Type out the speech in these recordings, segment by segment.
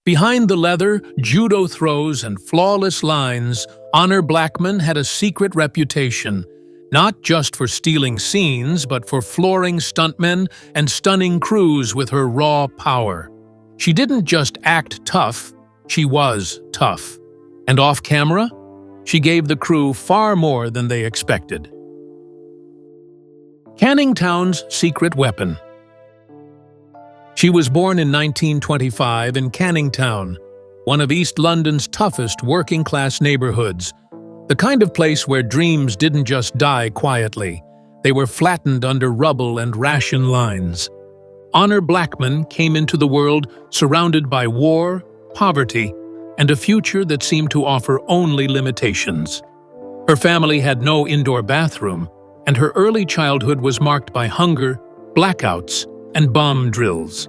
Behind the leather, judo throws, and flawless lines, Honor Blackman had a secret reputation, not just for stealing scenes, but for flooring stuntmen and stunning crews with her raw power. She didn't just act tough, she was tough. And off camera, she gave the crew far more than they expected. Canning Town's secret weapon. She was born in 1925 in Canning Town, one of East London's toughest working-class neighborhoods, the kind of place where dreams didn't just die quietly, they were flattened under rubble and ration lines. Honor Blackman came into the world surrounded by war, poverty, and a future that seemed to offer only limitations. Her family had no indoor bathroom, and her early childhood was marked by hunger, blackouts, and bomb drills.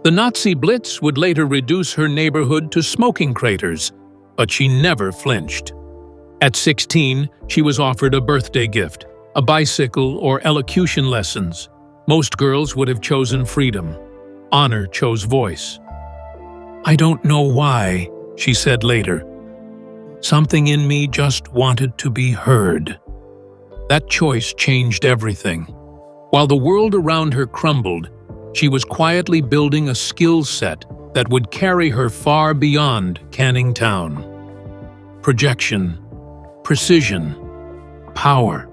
The Nazi Blitz would later reduce her neighborhood to smoking craters, but she never flinched. At 16, she was offered a birthday gift, a bicycle or elocution lessons. Most girls would have chosen freedom. Honor chose voice. "I don't know why," she said later. "Something in me just wanted to be heard." That choice changed everything. While the world around her crumbled, she was quietly building a skill set that would carry her far beyond Canning Town. Projection, precision, power.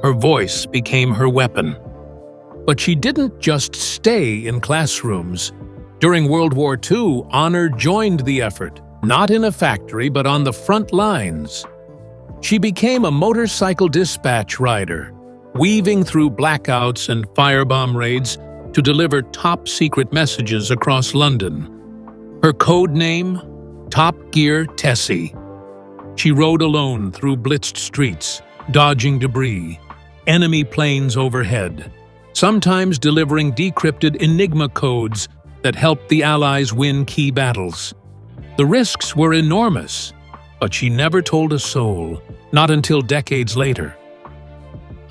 Her voice became her weapon. But she didn't just stay in classrooms. During World War II, Honor joined the effort, not in a factory but on the front lines. She became a motorcycle dispatch rider, weaving through blackouts and firebomb raids to deliver top-secret messages across London. Her code name? Top Gear Tessie. She rode alone through blitzed streets, dodging debris, enemy planes overhead, sometimes delivering decrypted Enigma codes that helped the Allies win key battles. The risks were enormous, but she never told a soul, not until decades later.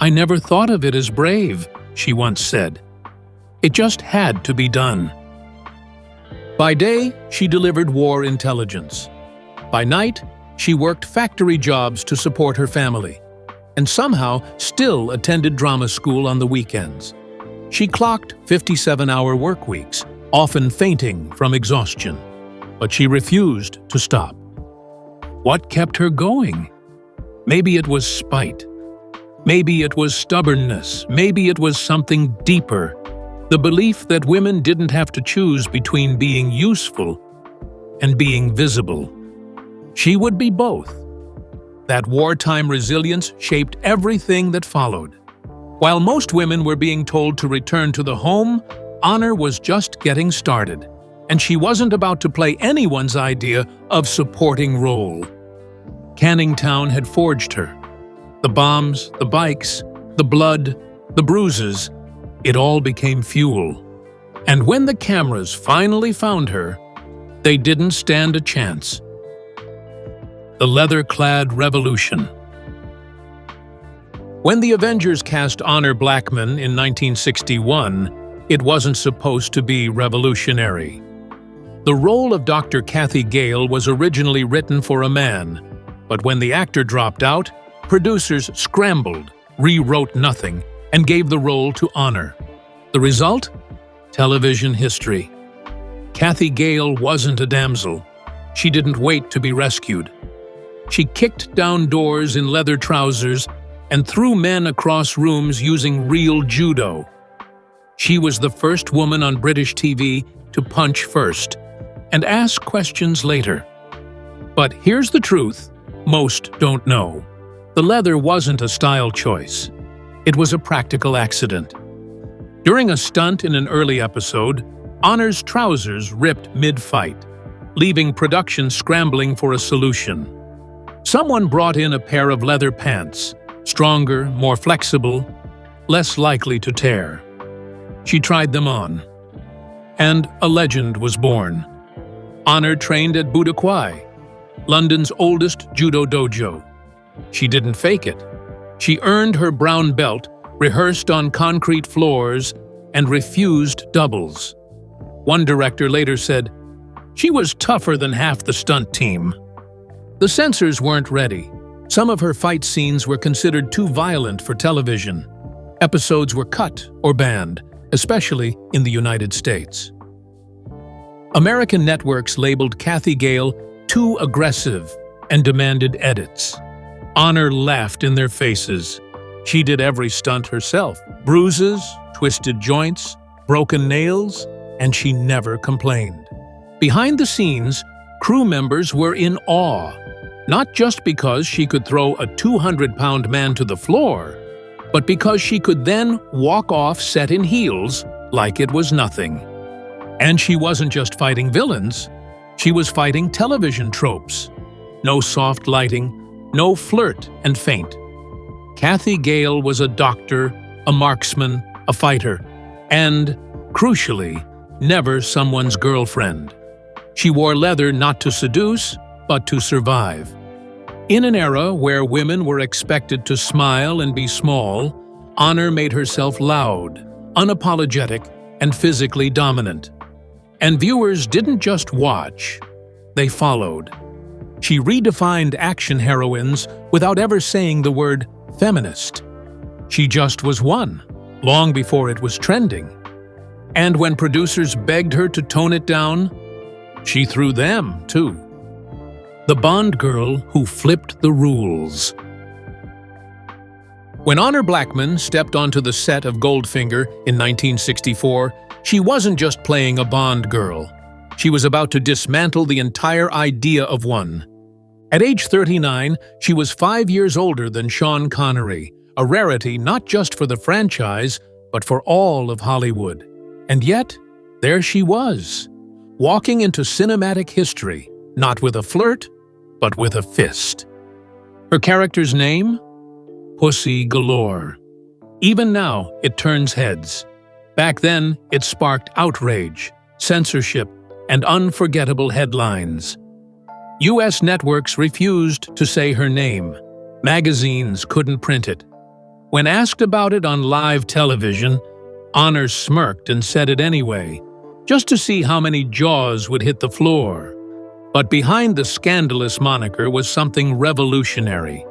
"I never thought of it as brave," she once said. "It just had to be done." By day, she delivered war intelligence. By night, she worked factory jobs to support her family, and somehow still attended drama school on the weekends. She clocked 57-hour work weeks, often fainting from exhaustion, but she refused to stop. What kept her going? Maybe it was spite. Maybe it was stubbornness. Maybe it was something deeper. The belief that women didn't have to choose between being useful and being visible. She would be both. That wartime resilience shaped everything that followed. While most women were being told to return to the home, Honor was just getting started, and she wasn't about to play anyone's idea of supporting role. Canning Town had forged her. The bombs, the bikes, the blood, the bruises, it all became fuel. And when the cameras finally found her, they didn't stand a chance. The leather-clad revolution. When the Avengers cast Honor Blackman in 1961, it wasn't supposed to be revolutionary. The role of Dr. Kathy Gale was originally written for a man, but when the actor dropped out, producers scrambled, rewrote nothing, and gave the role to Honor. The result? Television history. Kathy Gale wasn't a damsel. She didn't wait to be rescued. She kicked down doors in leather trousers and threw men across rooms using real judo. She was the first woman on British TV to punch first and ask questions later. But here's the truth most don't know. The leather wasn't a style choice. It was a practical accident. During a stunt in an early episode, Honor's trousers ripped mid-fight, leaving production scrambling for a solution. Someone brought in a pair of leather pants, stronger, more flexible, less likely to tear. She tried them on, and a legend was born. Honor trained at Budokwai, London's oldest judo dojo. She didn't fake it. She earned her brown belt, rehearsed on concrete floors, and refused doubles. One director later said, She was tougher than half the stunt team. The censors weren't ready. Some of her fight scenes were considered too violent for television. Episodes were cut or banned, especially in the United States. American networks labeled Kathy Gale too aggressive and demanded edits. Honor laughed in their faces. She did every stunt herself: bruises, twisted joints, broken nails, and she never complained. Behind the scenes, crew members were in awe, not just because she could throw a 200-pound man to the floor, but because she could then walk off set in heels like it was nothing. And she wasn't just fighting villains, she was fighting television tropes. No soft lighting, no flirt and feint. Kathy Gale was a doctor, a marksman, a fighter, and, crucially, never someone's girlfriend. She wore leather not to seduce, but to survive. In an era where women were expected to smile and be small, Honor made herself loud, unapologetic, and physically dominant. And viewers didn't just watch, they followed. She redefined action heroines without ever saying the word feminist. She just was one, long before it was trending. And when producers begged her to tone it down, she threw them, too. The Bond girl who flipped the rules. When Honor Blackman stepped onto the set of Goldfinger in 1964, she wasn't just playing a Bond girl. She was about to dismantle the entire idea of one. At age 39, she was 5 years older than Sean Connery, a rarity not just for the franchise, but for all of Hollywood. And yet, there she was, walking into cinematic history, not with a flirt, but with a fist. Her character's name? Pussy Galore. Even now, it turns heads. Back then, it sparked outrage, censorship, and unforgettable headlines. U.S. networks refused to say her name. Magazines couldn't print it. When asked about it on live television, Honor smirked and said it anyway, just to see how many jaws would hit the floor. But behind the scandalous moniker was something revolutionary.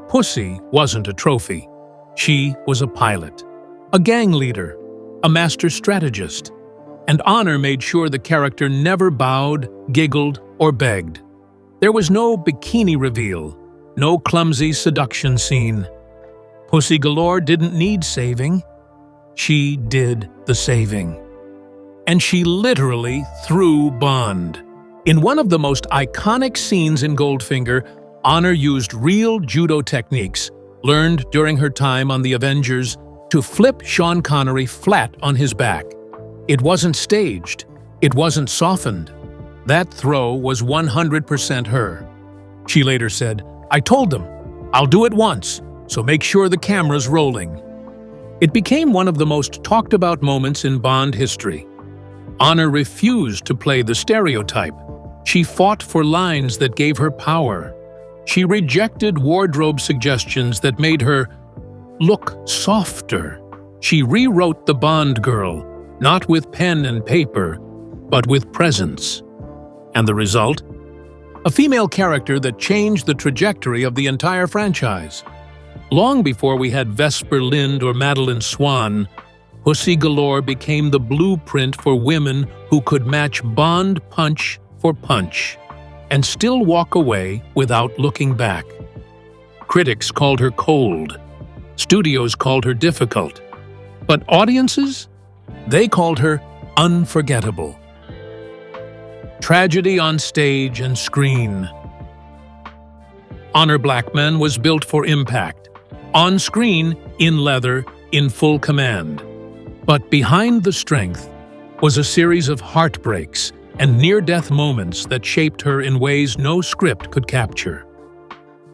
Pussy wasn't a trophy. She was a pilot, a gang leader, a master strategist. And Honor made sure the character never bowed, giggled, or begged. There was no bikini reveal, no clumsy seduction scene. Pussy Galore didn't need saving. She did the saving. And she literally threw Bond. In one of the most iconic scenes in Goldfinger, Honor used real judo techniques, learned during her time on The Avengers, to flip Sean Connery flat on his back. It wasn't staged. It wasn't softened. That throw was 100% her. She later said, "I told them, I'll do it once, so make sure the camera's rolling." It became one of the most talked about moments in Bond history. Honor refused to play the stereotype. She fought for lines that gave her power. She rejected wardrobe suggestions that made her look softer. She rewrote the Bond girl, not with pen and paper, but with presence. And the result? A female character that changed the trajectory of the entire franchise. Long before we had Vesper Lynd or Madeline Swan, Pussy Galore became the blueprint for women who could match Bond punch for punch and still walk away without looking back. Critics called her cold. Studios called her difficult. But audiences? They called her unforgettable. Tragedy on stage and screen. Honor Blackman was built for impact. On screen, in leather, in full command. But behind the strength was a series of heartbreaks and near-death moments that shaped her in ways no script could capture.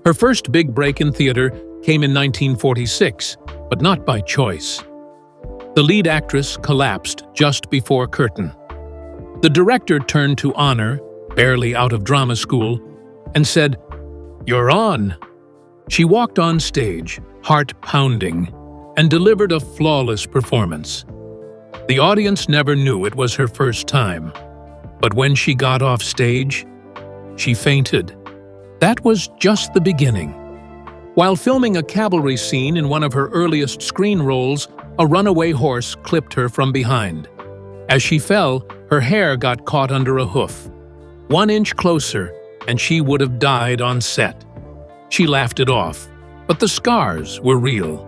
Her first big break in theater came in 1946, but not by choice. The lead actress collapsed just before curtain. The director turned to Honor, barely out of drama school, and said, "You're on." She walked on stage, heart pounding, and delivered a flawless performance. The audience never knew it was her first time. But when she got off stage, she fainted. That was just the beginning. While filming a cavalry scene in one of her earliest screen roles, a runaway horse clipped her from behind. As she fell, her hair got caught under a hoof. 1 inch closer, and she would have died on set. She laughed it off, but the scars were real.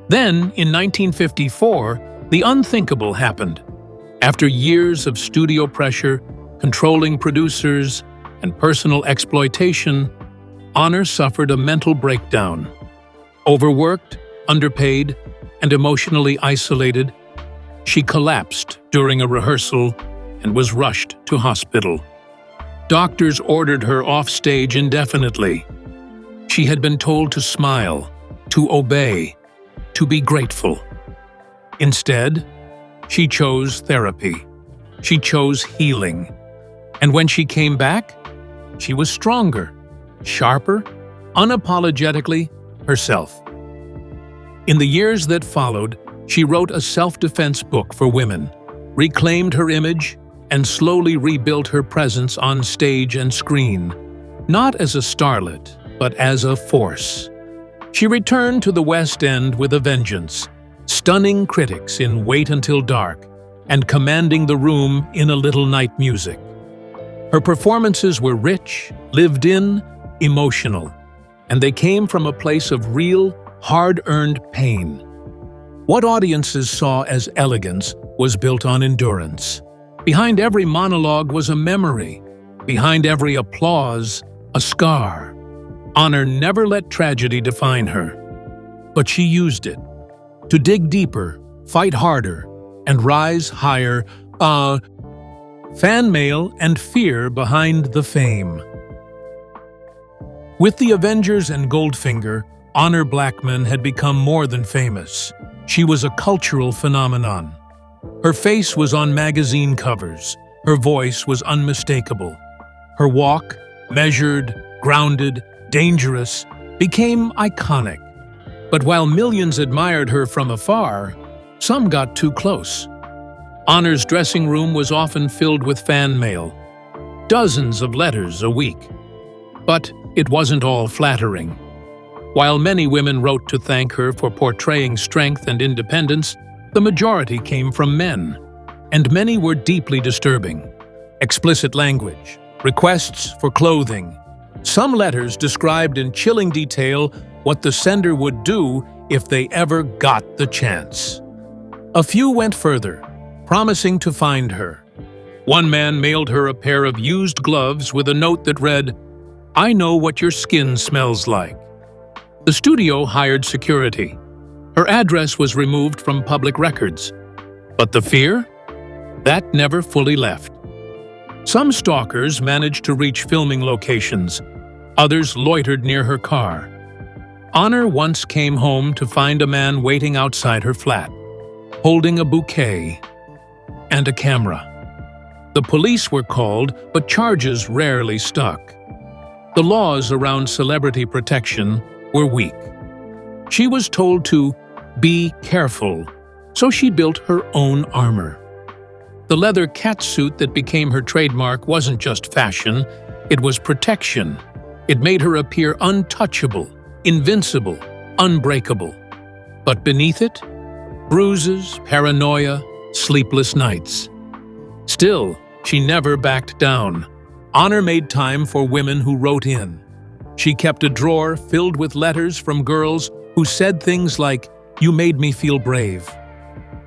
Then, in 1954, the unthinkable happened. After years of studio pressure, controlling producers, and personal exploitation, Honor suffered a mental breakdown. Overworked, underpaid, and emotionally isolated, she collapsed during a rehearsal and was rushed to hospital. Doctors ordered her off stage indefinitely. She had been told to smile, to obey, to be grateful. Instead, she chose therapy. She chose healing. And when she came back, she was stronger, sharper, unapologetically herself. In the years that followed, she wrote a self-defense book for women, reclaimed her image, and slowly rebuilt her presence on stage and screen, not as a starlet, but as a force. She returned to the West End with a vengeance, stunning critics in Wait Until Dark and commanding the room in A Little Night Music. Her performances were rich, lived in, emotional, and they came from a place of real, hard-earned pain. What audiences saw as elegance was built on endurance. Behind every monologue was a memory. Behind every applause, a scar. Honor never let tragedy define her. But she used it to dig deeper, fight harder, and rise higher. Fan mail and fear behind the fame. With the Avengers and Goldfinger, Honor Blackman had become more than famous. She was a cultural phenomenon. Her face was on magazine covers. Her voice was unmistakable. Her walk, measured, grounded, dangerous, became iconic. But while millions admired her from afar, some got too close. Honor's dressing room was often filled with fan mail, dozens of letters a week. But it wasn't all flattering. While many women wrote to thank her for portraying strength and independence, the majority came from men, and many were deeply disturbing. Explicit language, requests for clothing. Some letters described in chilling detail what the sender would do if they ever got the chance. A few went further, promising to find her. One man mailed her a pair of used gloves with a note that read, "I know what your skin smells like." The studio hired security. Her address was removed from public records. But the fear? That never fully left. Some stalkers managed to reach filming locations. Others loitered near her car. Honor once came home to find a man waiting outside her flat, holding a bouquet and a camera. The police were called, but charges rarely stuck. The laws around celebrity protection were weak. She was told to be careful, so she built her own armor. The leather catsuit that became her trademark wasn't just fashion, it was protection. It made her appear untouchable, invincible, unbreakable. But beneath it, bruises, paranoia, sleepless nights. Still, she never backed down. Honor made time for women who wrote in. She kept a drawer filled with letters from girls who said things like, "You made me feel brave."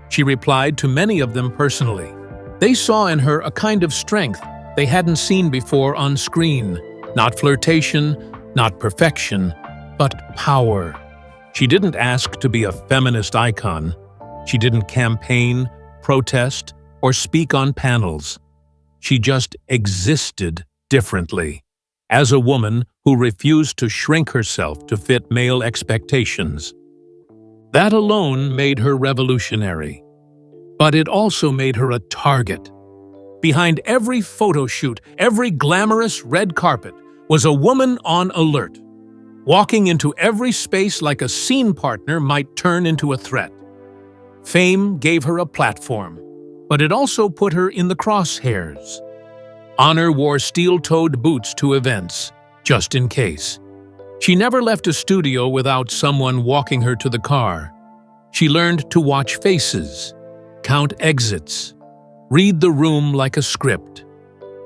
She replied to many of them personally. They saw in her a kind of strength they hadn't seen before on screen. Not flirtation, not perfection, but power. She didn't ask to be a feminist icon. She didn't campaign, protest, or speak on panels. She just existed differently, as a woman who refused to shrink herself to fit male expectations. That alone made her revolutionary. But it also made her a target. Behind every photo shoot, every glamorous red carpet, was a woman on alert, walking into every space like a scene partner might turn into a threat. Fame gave her a platform, but it also put her in the crosshairs. Honor wore steel-toed boots to events, just in case. She never left a studio without someone walking her to the car. She learned to watch faces, count exits, read the room like a script.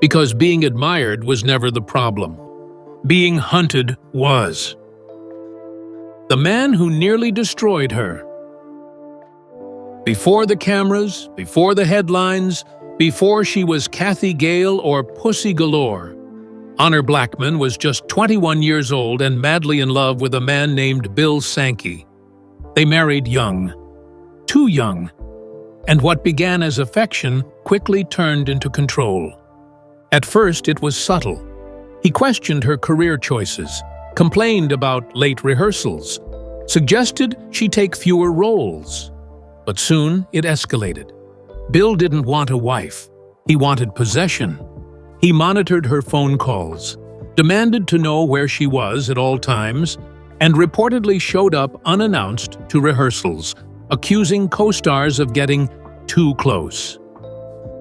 Because being admired was never the problem. Being hunted was. The man who nearly destroyed her. Before the cameras, before the headlines, before she was Kathy Gale or Pussy Galore, Honor Blackman was just 21 years old and madly in love with a man named Bill Sankey. They married young. Too young. And what began as affection quickly turned into control. At first, it was subtle. He questioned her career choices, complained about late rehearsals, suggested she take fewer roles. But soon, it escalated. Bill didn't want a wife. He wanted possession. He monitored her phone calls, demanded to know where she was at all times, and reportedly showed up unannounced to rehearsals, accusing co-stars of getting too close.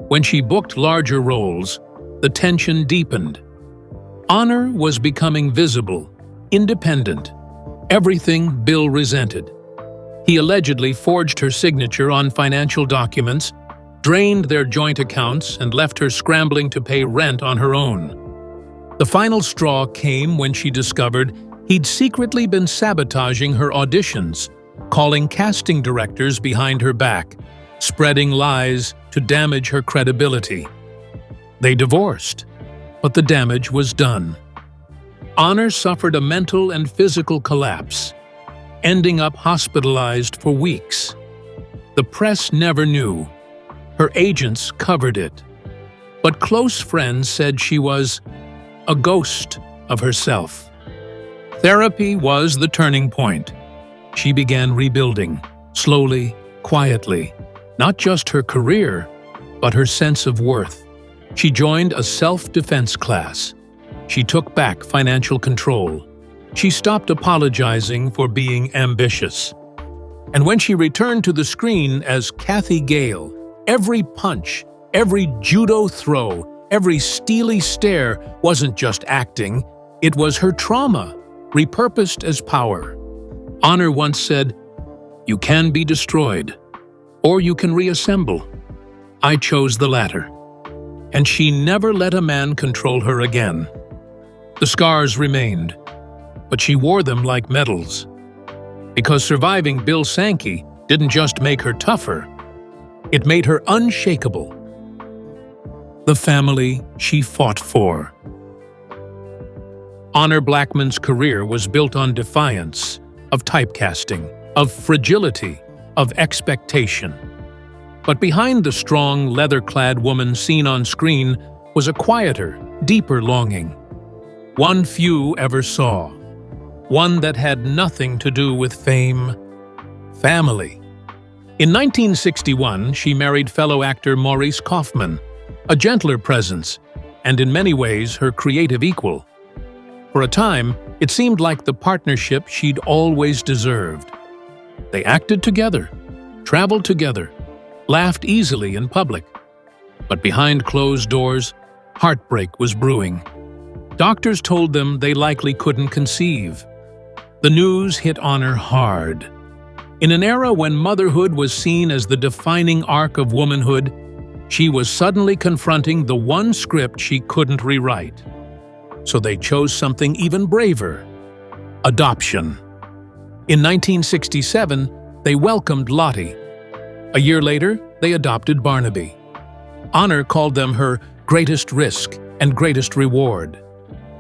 When she booked larger roles, the tension deepened. Honor was becoming visible, independent, everything Bill resented. He allegedly forged her signature on financial documents, drained their joint accounts, and left her scrambling to pay rent on her own. The final straw came when she discovered he'd secretly been sabotaging her auditions, calling casting directors behind her back, spreading lies to damage her credibility. They divorced, but the damage was done. Honor suffered a mental and physical collapse, ending up hospitalized for weeks. The press never knew. Her agents covered it. But close friends said she was a ghost of herself. Therapy was the turning point. She began rebuilding, slowly, quietly, not just her career, but her sense of worth. She joined a self-defense class. She took back financial control. She stopped apologizing for being ambitious. And when she returned to the screen as Kathy Gale, every punch, every judo throw, every steely stare wasn't just acting, it was her trauma, repurposed as power. Honor once said, "You can be destroyed, or you can reassemble." I chose the latter. And she never let a man control her again. The scars remained, but she wore them like medals. Because surviving Bill Sankey didn't just make her tougher, it made her unshakable. The family she fought for. Honor Blackman's career was built on defiance, of typecasting, of fragility, of expectation. But behind the strong, leather-clad woman seen on screen was a quieter, deeper longing. One few ever saw. One that had nothing to do with fame. Family. In 1961, she married fellow actor Maurice Kaufman, a gentler presence, and in many ways her creative equal. For a time, it seemed like the partnership she'd always deserved. They acted together, traveled together, laughed easily in public. But behind closed doors, heartbreak was brewing. Doctors told them they likely couldn't conceive. The news hit Honor hard. In an era when motherhood was seen as the defining arc of womanhood, she was suddenly confronting the one script she couldn't rewrite. So they chose something even braver: adoption. In 1967, they welcomed Lottie. A year later, they adopted Barnaby. Honor called them her greatest risk and greatest reward.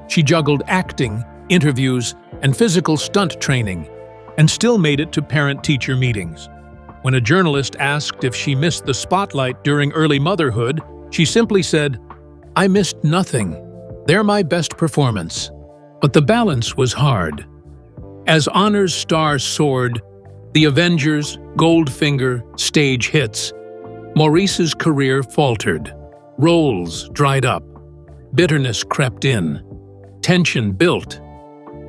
She juggled acting, interviews, and physical stunt training, and still made it to parent-teacher meetings. When a journalist asked if she missed the spotlight during early motherhood, she simply said, "I missed nothing. They're my best performance." But the balance was hard. As Honor's star soared, The Avengers, Goldfinger, stage hits, Maurice's career faltered. Roles dried up. Bitterness crept in. Tension built.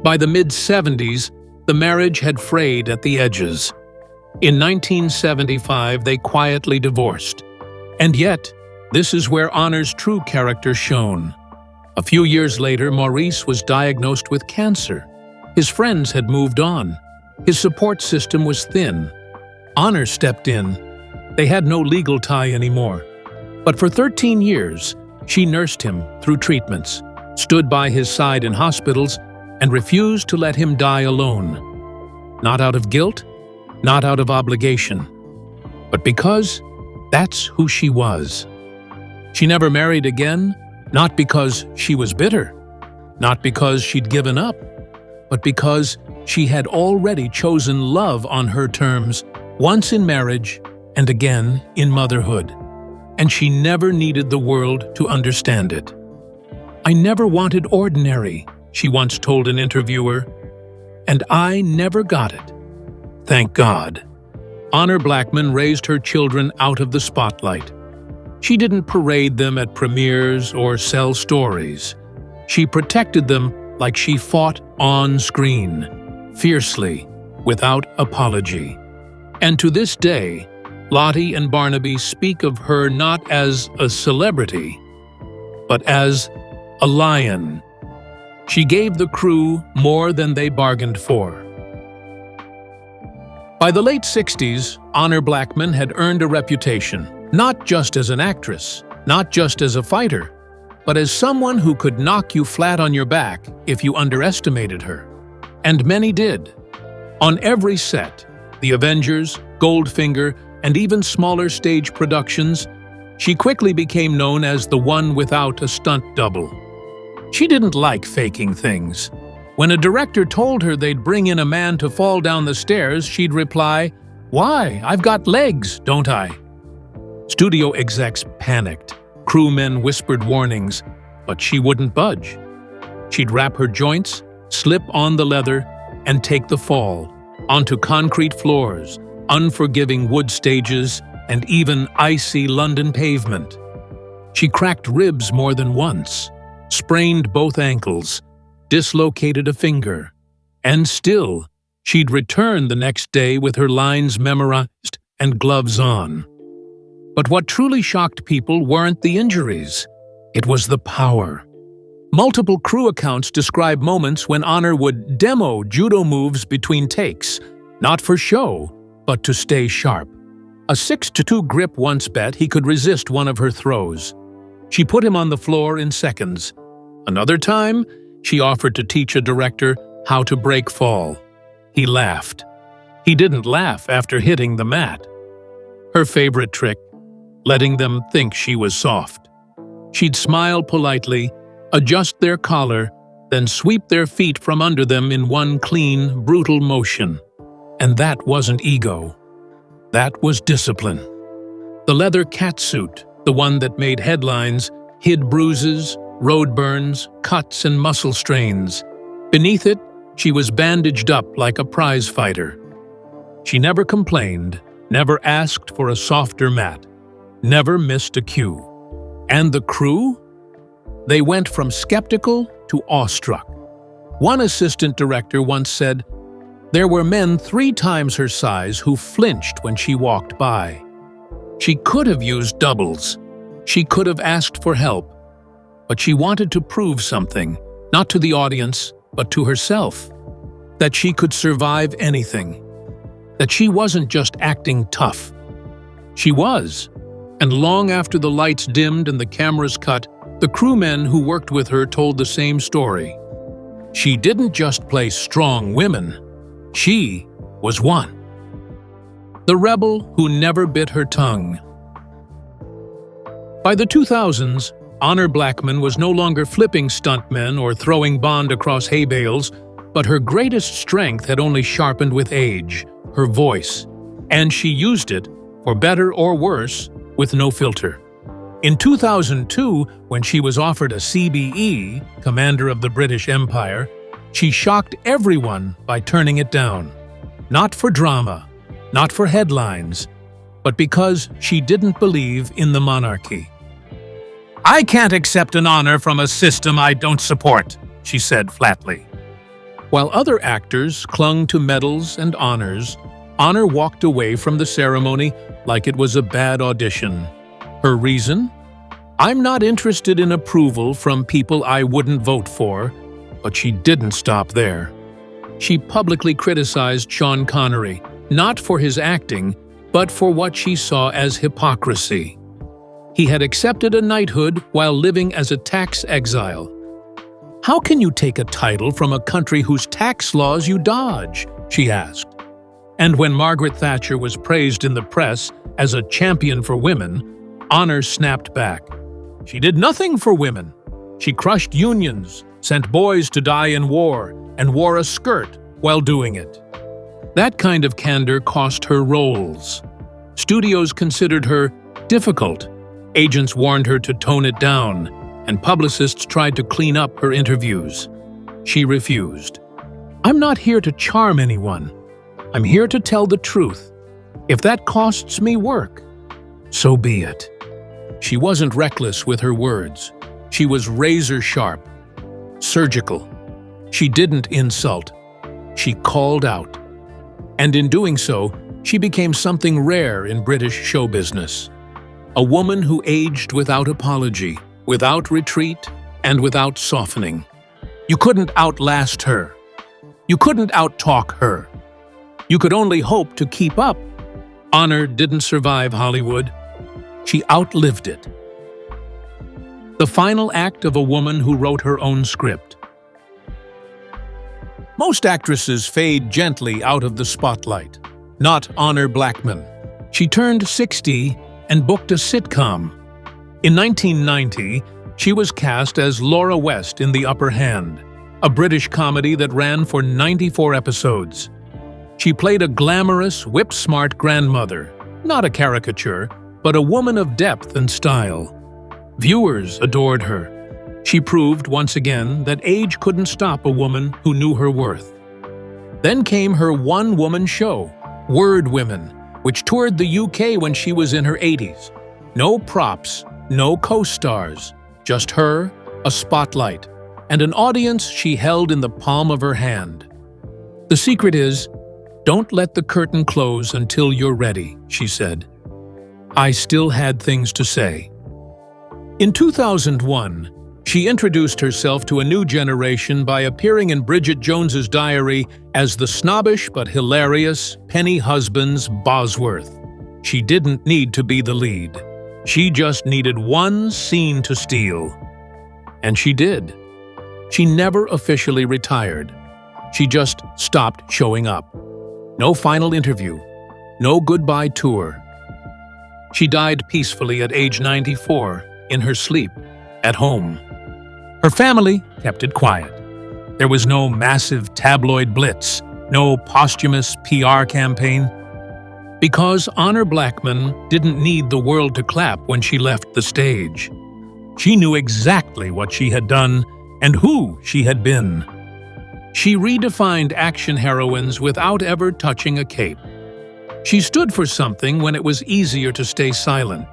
By the mid-70s, the marriage had frayed at the edges. In 1975, they quietly divorced. And yet, This is where Honor's true character shone. A few years later, Maurice was diagnosed with cancer. His friends had moved on. His support system was thin. Honor stepped in. They had no legal tie anymore. But for 13 years, she nursed him through treatments, stood by his side in hospitals, and refused to let him die alone. Not out of guilt, not out of obligation, but because that's who she was. She never married again, not because she was bitter, not because she'd given up, but because she had already chosen love on her terms, once in marriage and again in motherhood. And she never needed the world to understand it. "I never wanted ordinary," she once told an interviewer, "and I never got it. Thank God." Honor Blackman raised her children out of the spotlight. She didn't parade them at premieres or sell stories. She protected them like she fought on screen, fiercely, without apology. And to this day, Lottie and Barnaby speak of her not as a celebrity, but as a lion. She gave the crew more than they bargained for. By the late 60s, Honor Blackman had earned a reputation, not just as an actress, not just as a fighter, but as someone who could knock you flat on your back if you underestimated her. And many did. On every set, The Avengers, Goldfinger, and even smaller stage productions, she quickly became known as the one without a stunt double. She didn't like faking things. When a director told her they'd bring in a man to fall down the stairs, she'd reply, "Why? I've got legs, don't I?" Studio execs panicked. Crewmen whispered warnings, but she wouldn't budge. She'd wrap her joints, slip on the leather, and take the fall, onto concrete floors, unforgiving wood stages, and even icy London pavement. She cracked ribs more than once, sprained both ankles, dislocated a finger, and still, she'd return the next day with her lines memorized and gloves on. But what truly shocked people weren't the injuries, it was the power. Multiple crew accounts describe moments when Honor would demo judo moves between takes, not for show, but to stay sharp. A 6-2 grip once bet he could resist one of her throws. She put him on the floor in seconds. Another time, she offered to teach a director how to break fall. He laughed. He didn't laugh after hitting the mat. Her favorite trick, letting them think she was soft. She'd smile politely, adjust their collar, then sweep their feet from under them in one clean, brutal motion. And that wasn't ego. That was discipline. The leather catsuit, the one that made headlines, hid bruises, road burns, cuts, and muscle strains. Beneath it, she was bandaged up like a prize fighter. She never complained, never asked for a softer mat, never missed a cue. And the crew? They went from skeptical to awestruck. One assistant director once said, "There were men 3 times her size who flinched when she walked by." She could have used doubles. She could have asked for help. But she wanted to prove something, not to the audience, but to herself. That she could survive anything. That she wasn't just acting tough. She was. And long after the lights dimmed and the cameras cut, the crewmen who worked with her told the same story. She didn't just play strong women. She was one. The rebel who never bit her tongue. By the 2000s, Honor Blackman was no longer flipping stuntmen or throwing Bond across hay bales, but her greatest strength had only sharpened with age, her voice, and she used it, for better or worse, with no filter. In 2002, when she was offered a CBE, Commander of the British Empire, she shocked everyone by turning it down. Not for drama, not for headlines, but because she didn't believe in the monarchy. "I can't accept an honor from a system I don't support," she said flatly. While other actors clung to medals and honors, Honor walked away from the ceremony like it was a bad audition. Her reason? "I'm not interested in approval from people I wouldn't vote for," but she didn't stop there. She publicly criticized Sean Connery, not for his acting, but for what she saw as hypocrisy. He had accepted a knighthood while living as a tax exile. "How can you take a title from a country whose tax laws you dodge?" she asked. And when Margaret Thatcher was praised in the press as a champion for women, Honor snapped back. "She did nothing for women. She crushed unions, sent boys to die in war, and wore a skirt while doing it." That kind of candor cost her roles. Studios considered her difficult. Agents warned her to tone it down, and publicists tried to clean up her interviews. She refused. "I'm not here to charm anyone. I'm here to tell the truth. If that costs me work, so be it." She wasn't reckless with her words. She was razor-sharp, surgical. She didn't insult. She called out. And in doing so, she became something rare in British show business. A woman who aged without apology, without retreat, and without softening. You couldn't outlast her. You couldn't outtalk her. You could only hope to keep up. Honor didn't survive Hollywood. She outlived it. The final act of a woman who wrote her own script. Most actresses fade gently out of the spotlight. Not Honor Blackman. She turned 60 and booked a sitcom. In 1990, she was cast as Laura West in The Upper Hand, a British comedy that ran for 94 episodes. She played a glamorous, whip-smart grandmother, not a caricature, but a woman of depth and style. Viewers adored her. She proved once again that age couldn't stop a woman who knew her worth. Then came her one-woman show, Word Women, which toured the UK when she was in her 80s. No props, no co-stars, just her, a spotlight, and an audience she held in the palm of her hand. "The secret is, don't let the curtain close until you're ready," she said. I still had things to say. In 2001, she introduced herself to a new generation by appearing in Bridget Jones's Diary as the snobbish but hilarious Penny Husbands Bosworth. She didn't need to be the lead. She just needed one scene to steal. And she did. She never officially retired. She just stopped showing up. No final interview. No goodbye tour. She died peacefully at age 94, in her sleep, at home. Her family kept it quiet. There was no massive tabloid blitz, no posthumous PR campaign. Because Honor Blackman didn't need the world to clap when she left the stage. She knew exactly what she had done and who she had been. She redefined action heroines without ever touching a cape. She stood for something when it was easier to stay silent.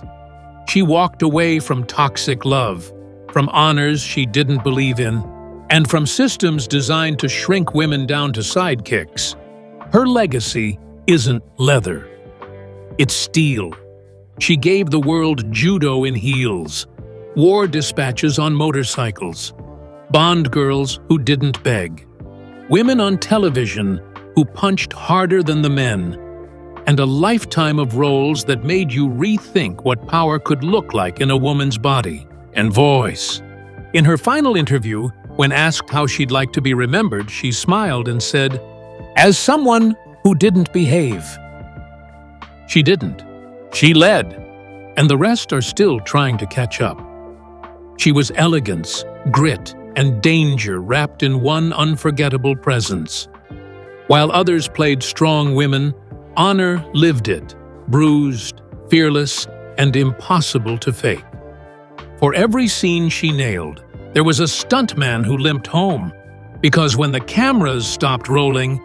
She walked away from toxic love, from honors she didn't believe in, and from systems designed to shrink women down to sidekicks. Her legacy isn't leather. It's steel. She gave the world judo in heels, war dispatches on motorcycles, Bond girls who didn't beg, women on television who punched harder than the men, and a lifetime of roles that made you rethink what power could look like in a woman's body and voice. In her final interview, when asked how she'd like to be remembered, she smiled and said, "As someone who didn't behave." She didn't. She led, and the rest are still trying to catch up. She was elegance, grit, and danger wrapped in one unforgettable presence. While others played strong women, Honor lived it, bruised, fearless, and impossible to fake. For every scene she nailed, there was a stuntman who limped home, because when the cameras stopped rolling,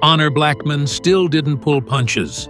Honor Blackman still didn't pull punches.